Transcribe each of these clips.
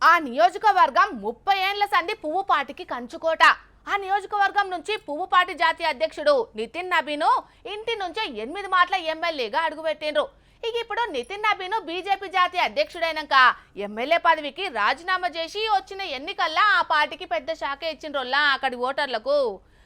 ఆ నియోజకవర్గం 30 ఏండ్ల సంధి పువ్వుపాటికి కంచుకోట. ఆ నియోజకవర్గం నుంచి పువ్వుపాటి జాతీయ అధ్యక్షుడు నితిన్ నబీను ఇంటి నుంచే 8 మాటల ఎమ్మెల్యేగా అడుగుపెట్టిండ్రు. ఇక ఇప్పుడు నితిన్ నబీను బీజేపీ జాతీయ అధ్యక్షుడైనాక ఎమ్మెల్యే పదవికి రాజీనామా చేసి వచ్చిన ఎన్నికల్లో ఆ పార్టీకి పెద్ద శాఖ ఇచ్చిండ్రోల్లా అక్కడి ఓటర్లకు.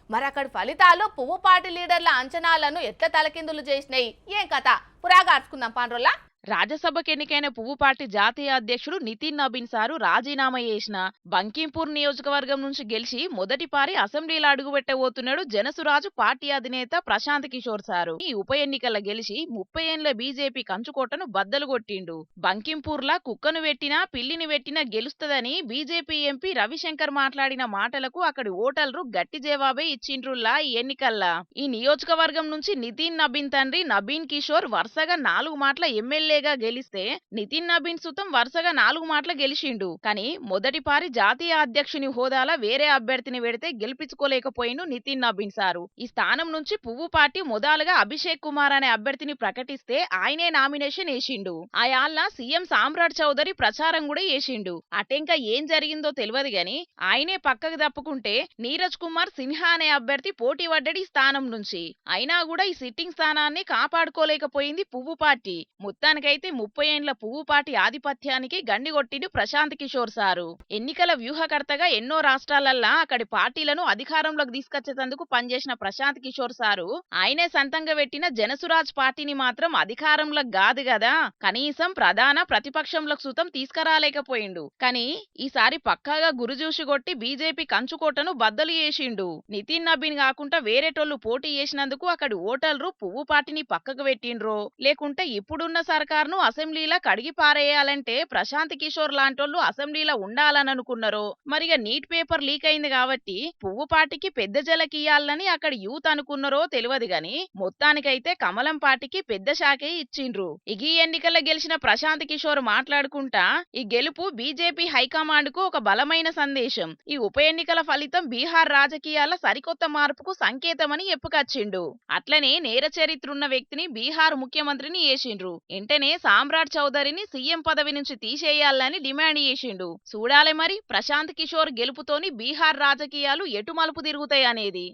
మరి అక్కడి ఫలితాలు పువ్వుపాటి లీడర్ల అంచనాలను ఎట్లా తలకిందులు చేసినాయి, ఏం కథ పురాగా అర్చుకుందాం పాండ్రోల్లా. రాజ్యసభకు ఎన్నికైన పువ్వుపార్టీ జాతీయ అధ్యక్షుడు నితిన్ నబీన్ సారు రాజీనామా చేసిన బంకింపూర్ నియోజకవర్గం నుంచి గెలిచి మొదటిపారి అసెంబ్లీలో అడుగుపెట్టబోతున్నాడు జనసురాజు పార్టీ అధినేత ప్రశాంత్ కిషోర్ సారు. ఈ ఉప ఎన్నికల గెలిచి 30 ఏండ్ల బీజేపీ కంచుకోటను బద్దలు కొట్టిండు. బంకింపూర్లా కుక్కను పెట్టినా పిల్లిని పెట్టినా గెలుస్తదని బీజేపీ ఎంపీ రవిశంకర్ మాట్లాడిన మాటలకు అక్కడి ఓటర్లు గట్టి జవాబే ఇచ్చిండ్రుల్లా ఈ ఎన్నికల్లా. ఈ నియోజకవర్గం నుంచి నితిన్ నబీన్ తండ్రి నబీన్ కిషోర్ వరుసగా 4 మాటల ఎమ్మెల్యే గెలిస్తే నితిన్ నబీన్ సుతం వరుసగా 4 మాటలు గెలిచిండు. కానీ మొదటిపారి జాతీయ అధ్యక్షుని హోదాల వేరే అభ్యర్థిని పెడితే గెలిపించుకోలేకపోయిండు నితిన్ నబీన్ సారు. ఈ స్థానం నుంచి పువ్వుపాటి మొదలుగా అభిషేక్ కుమార్ అనే అభ్యర్థిని ప్రకటిస్తే ఆయనే నామినేషన్ వేసిండు. ఆయాళ్ళ సీఎం సామ్రాట్ చౌదరి ప్రచారం కూడా చేసిండు. అటెంకా ఏం జరిగిందో తెలియదు గాని ఆయనే పక్కకు తప్పుకుంటే నీరజ్ కుమార్ సిన్హా అనే అభ్యర్థి పోటీ పడ్డడి స్థానం నుంచి. అయినా కూడా ఈ సిట్టింగ్ స్థానాన్ని కాపాడుకోలేకపోయింది పువ్వుపాటి. మొత్తానికైతే 30 ఏండ్ల పువ్వుపాటి ఆధిపత్యానికి గండిగొట్టిండు ప్రశాంత్ కిషోర్ సారు. ఎన్నికల వ్యూహకర్తగా ఎన్నో రాష్ట్రాలల్లా అక్కడి పార్టీలను అధికారంలోకి తీసుకొచ్చేందుకు పనిచేసిన ప్రశాంత్ కిషోర్ సారు ఆయనే సొంతంగా పెట్టిన జనసురాజ్ పార్టీని మాత్రం అధికారంలోకి కాదు కదా, కనీసం ప్రధాన ప్రతిపక్షంలోకి సుతం తీసుకురాలేకపోయిండు. కానీ ఈసారి పక్కాగా గురుజూసి కొట్టి బీజేపీ కంచుకోటను బద్దలు చేసిండు. నితిన్ నబీన్ కాకుండా వేరేటోళ్లు పోటీ చేసినందుకు అక్కడి ఓటర్లు పువ్వుపాటిని పక్కకు పెట్టిండ్రో లేకుంటే ఇప్పుడున్న సర్కార్ను అసెంబ్లీలో కడిగి పారేయాలంటే ప్రశాంత్ కిషోర్ లాంటోళ్లు అసెంబ్లీలో ఉండాలని అనుకున్నారో మరిగా నీట్ పేపర్ లీక్ అయింది కాబట్టి పువ్వుపాటికి పెద్ద జలకియాలని అక్కడి యూత్ అనుకున్నారో తెలియదు గాని మొత్తానికైతే కమలం పార్టీకి పెద్ద శాఖే ఇచ్చిండ్రు. ఈ ఎన్నికల్లో గెలిచిన ప్రశాంత్ కిషోర్ మాట్లాడుకుంటా ఈ గెలుపు బీజేపీ హైకమాండ్ కు ఒక బలమైన సందేశం. ఈ ఉప ఎన్నికల ఫలితం బీహార్ రాజకీయాల సరికొత్త మార్పుకు సంకేతమని చెప్పుకొచ్చిండు. అట్లనే నేర చరిత్ర ఉన్న వ్యక్తిని బీహార్ ముఖ్యమంత్రిని చేసిండ్రు. వెంటనే సామ్రాట్ చౌదరిని సీఎం పదవి నుంచి తీసేయాలని డిమాండ్ చేసిండు. చూడాలి మరి ప్రశాంత్ కిషోర్ గెలుపుతోని బీహార్ రాజకీయాలు ఎటు మలుపు తిరుగుతాయనేది.